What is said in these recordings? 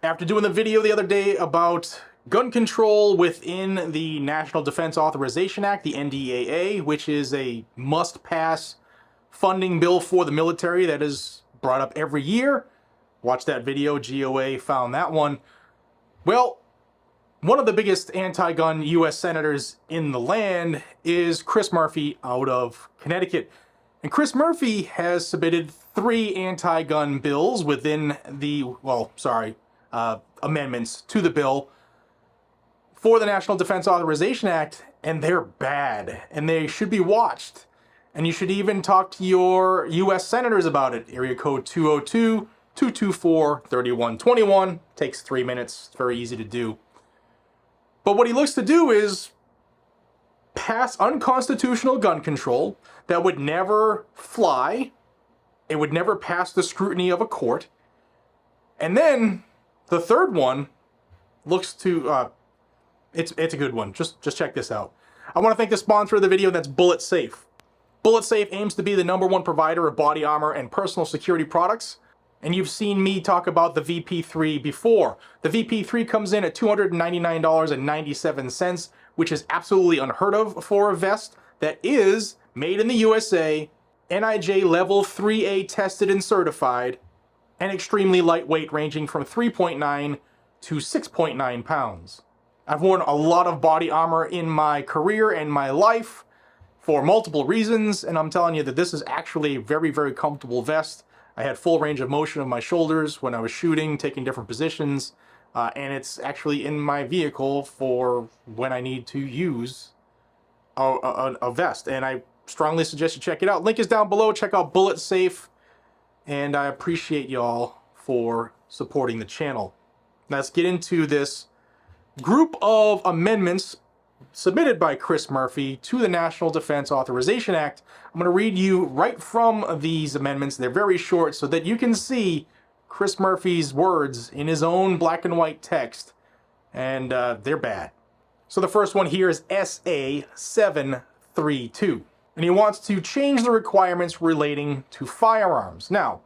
After doing the video the other day about gun control within the National Defense Authorization Act, the NDAA, which is a must-pass funding bill for the military that is brought up every year. Watch that video, GOA found that one. Well, one of the biggest anti-gun U.S. senators in the land is Chris Murphy out of Connecticut. And Chris Murphy has submitted 3 anti-gun bills within the, amendments to the bill for the National Defense Authorization Act, and they're bad, and they should be watched. And you should even talk to your U.S. senators about it. Area code 202-224-3121. Takes 3 minutes. It's very easy to do. But what he looks to do is pass unconstitutional gun control that would never fly. It would never pass the scrutiny of a court. And then the third one looks to, it's a good one. Just check this out. I want to thank the sponsor of the video, that's Bullet Safe. Bullet Safe aims to be the #1 provider of body armor and personal security products. And you've seen me talk about the VP3 before. The VP3 comes in at $299.97, which is absolutely unheard of for a vest that is made in the USA, NIJ level 3A tested and certified, and extremely lightweight, ranging from 3.9 to 6.9 pounds. I've worn a lot of body armor in my career and my life for multiple reasons, and I'm telling you that this is actually a very, very comfortable vest. I had full range of motion of my shoulders when I was shooting, taking different positions, and it's actually in my vehicle for when I need to use a vest. And I strongly suggest you check it out. Link is down below. Check out Bullet Safe. And I appreciate y'all for supporting the channel. Now let's get into this group of amendments submitted by Chris Murphy to the National Defense Authorization Act. I'm going to read you right from these amendments. They're very short so that you can see Chris Murphy's words in his own black and white text. And they're bad. So the first one here is SA 732. And he wants to change the requirements relating to firearms. Now,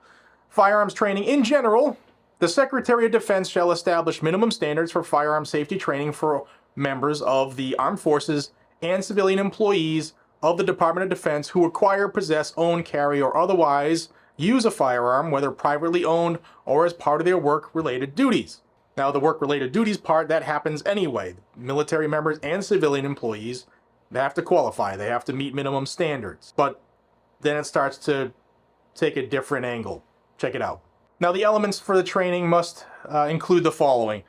firearms training in general, the Secretary of Defense shall establish minimum standards for firearm safety training for members of the armed forces and civilian employees of the Department of Defense who acquire, possess, own, carry, or otherwise use a firearm, whether privately owned or as part of their work-related duties. Now, the work-related duties part, that happens anyway. Military members and civilian employees, they have to qualify. They have to meet minimum standards. But then it starts to take a different angle. Check it out. Now, the elements for the training must include the following.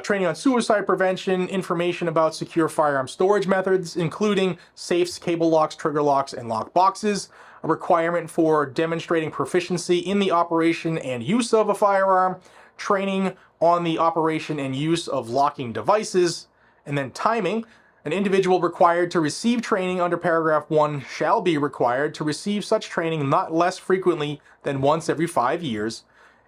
Training on suicide prevention, information about secure firearm storage methods, including safes, cable locks, trigger locks, and lock boxes. A requirement for demonstrating proficiency in the operation and use of a firearm. Training on the operation and use of locking devices. And then timing. An individual required to receive training under paragraph 1 shall be required to receive such training not less frequently than once every 5 years.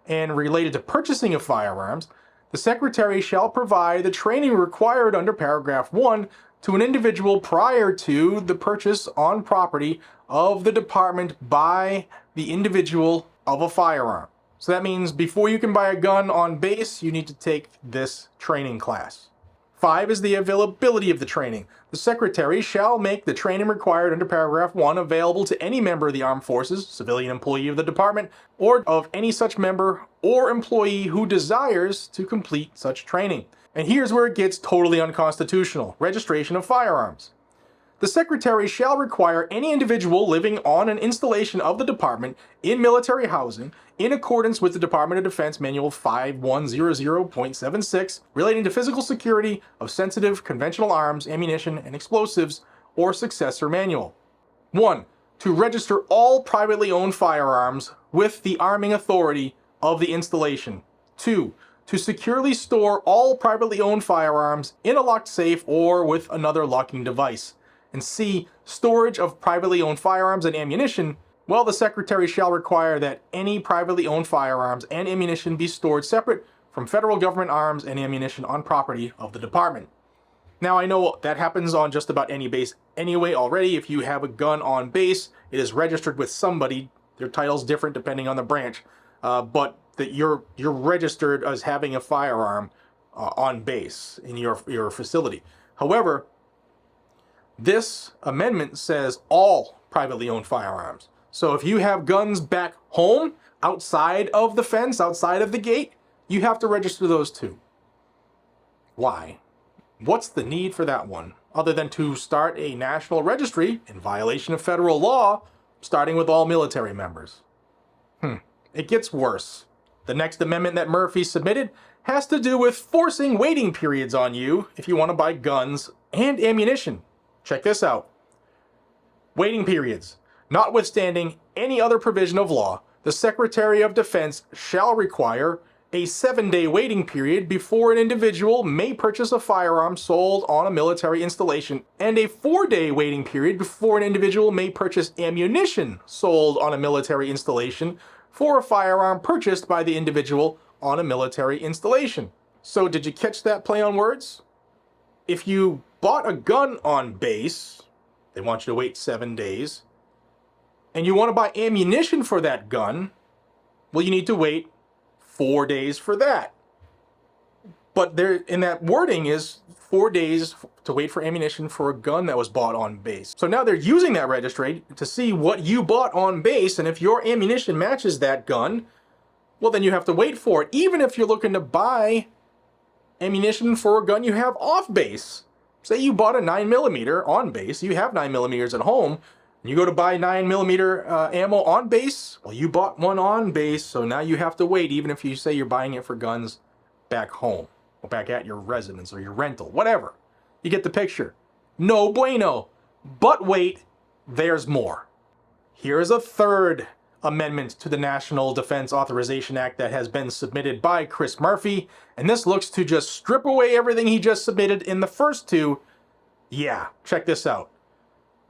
And related to purchasing of firearms, the Secretary shall provide the training required under paragraph 1 to an individual prior to the purchase on property of the department by the individual of a firearm. So that means before you can buy a gun on base, you need to take this training class. 5 is the availability of the training. The Secretary shall make the training required under paragraph 1 available to any member of the armed forces, civilian employee of the department, or of any such member or employee who desires to complete such training. And here's where it gets totally unconstitutional. Registration of firearms. The Secretary shall require any individual living on an installation of the department in military housing, in accordance with the Department of Defense Manual 5100.76, relating to physical security of sensitive conventional arms, ammunition, and explosives, or successor manual. 1. To register all privately owned firearms with the arming authority of the installation. 2. To securely store all privately owned firearms in a locked safe or with another locking device. And C. Storage of privately owned firearms and ammunition. Well, the Secretary shall require that any privately owned firearms and ammunition be stored separate from federal government arms and ammunition on property of the department. Now, I know that happens on just about any base anyway already. If you have a gun on base, it is registered with somebody. Their title's different depending on the branch. But that you're registered as having a firearm on base in your facility. However, this amendment says all privately owned firearms. So if you have guns back home, outside of the fence, outside of the gate, you have to register those too. Why? What's the need for that one? Other than to start a national registry in violation of federal law, starting with all military members. It gets worse. The next amendment that Murphy submitted has to do with forcing waiting periods on you if you want to buy guns and ammunition. Check this out. Waiting periods. Notwithstanding any other provision of law, the Secretary of Defense shall require a 7-day waiting period before an individual may purchase a firearm sold on a military installation, and a 4-day waiting period before an individual may purchase ammunition sold on a military installation for a firearm purchased by the individual on a military installation. So did you catch that play on words? If you bought a gun on base, they want you to wait 7 days, and you want to buy ammunition for that gun, well, you need to wait 4 days for that. But there, in that wording is 4 days to wait for ammunition for a gun that was bought on base. So now they're using that registry to see what you bought on base, and if your ammunition matches that gun, well, then you have to wait for it, even if you're looking to buy ammunition for a gun you have off base. Say you bought a 9mm on base, you have 9mm at home, and you go to buy 9mm ammo on base, well, you bought one on base, so now you have to wait, even if you say you're buying it for guns back home, or back at your residence, or your rental, whatever. You get the picture. No bueno. But wait, there's more. Here is a third amendment to the National Defense Authorization Act that has been submitted by Chris Murphy, and this looks to just strip away everything he just submitted in the first two. Yeah, check this out.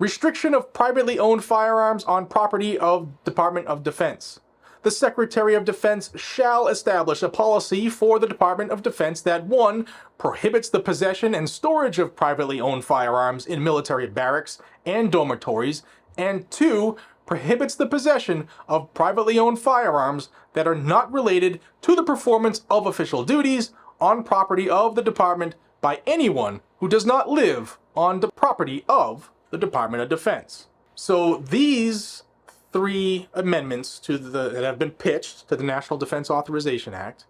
Restriction of privately owned firearms on property of Department of Defense. The Secretary of Defense shall establish a policy for the Department of Defense that 1. Prohibits the possession and storage of privately owned firearms in military barracks and dormitories, and 2. Prohibits the possession of privately owned firearms that are not related to the performance of official duties on property of the department by anyone who does not live on the property of the Department of Defense. So these 3 amendments that have been pitched to the National Defense Authorization Act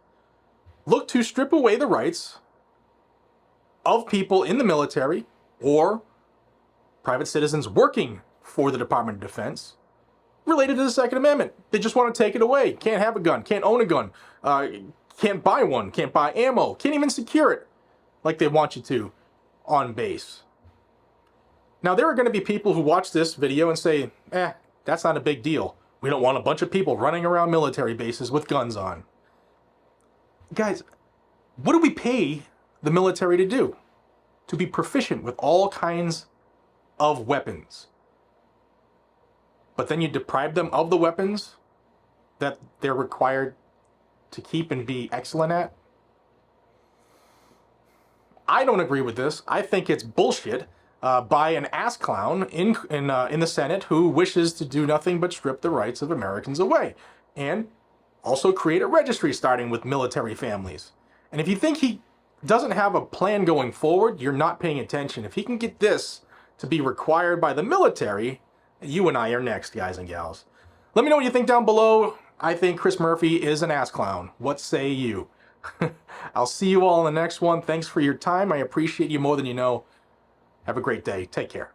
look to strip away the rights of people in the military or private citizens working for the Department of Defense related to the Second Amendment. They just want to take it away. Can't have a gun, can't own a gun, can't buy one, can't buy ammo, can't even secure it like they want you to on base. Now, there are going to be people who watch this video and say, that's not a big deal. We don't want a bunch of people running around military bases with guns on. Guys, what do we pay the military to do? To be proficient with all kinds of weapons. But then you deprive them of the weapons that they're required to keep and be excellent at? I don't agree with this. I think it's bullshit by an ass clown in the Senate who wishes to do nothing but strip the rights of Americans away. And also create a registry starting with military families. And if you think he doesn't have a plan going forward, you're not paying attention. If he can get this to be required by the military, you and I are next, guys and gals. Let me know what you think down below. I think Chris Murphy is an ass clown. What say you? I'll see you all in the next one. Thanks for your time. I appreciate you more than you know. Have a great day. Take care.